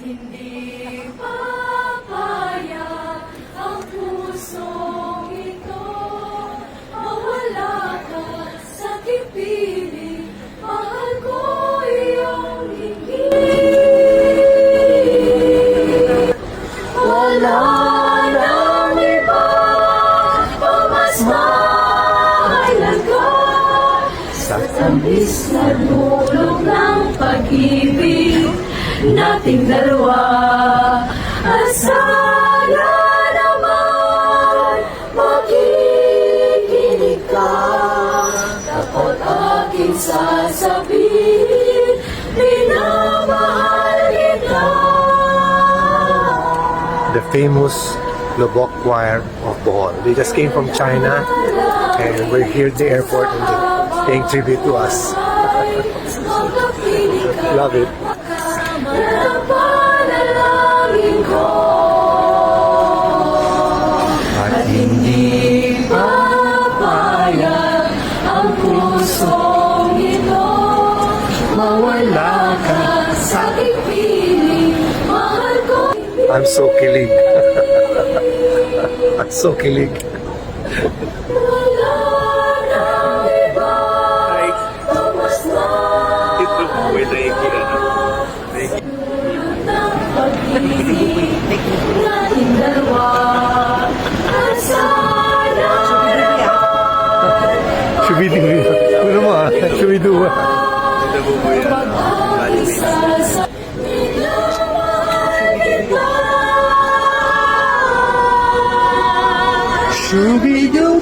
Hindi papayag ang pusong ito, mawala ka sa kipiling, mahal ko iyong higit. Wala nang iba pa mas mahalaga sa tamis na dulog ng pag-ibig nating dalawa. At sana naman makikinig ka kapag aking sasabihin, minamahal kita. The famous Lubok Choir of Bohol. They just came from China and we're here at the airport and they're paying tribute to us. Love it. At hindi papayag ang pusong ito, mawala ka sa piling, mahal ko. I'm so kilig. I'm so kilig. Wala nang iba pa mas ng pag-ibig nating dalawa. At sana Should we do it? Ano mo ah? Should we do it? Should we do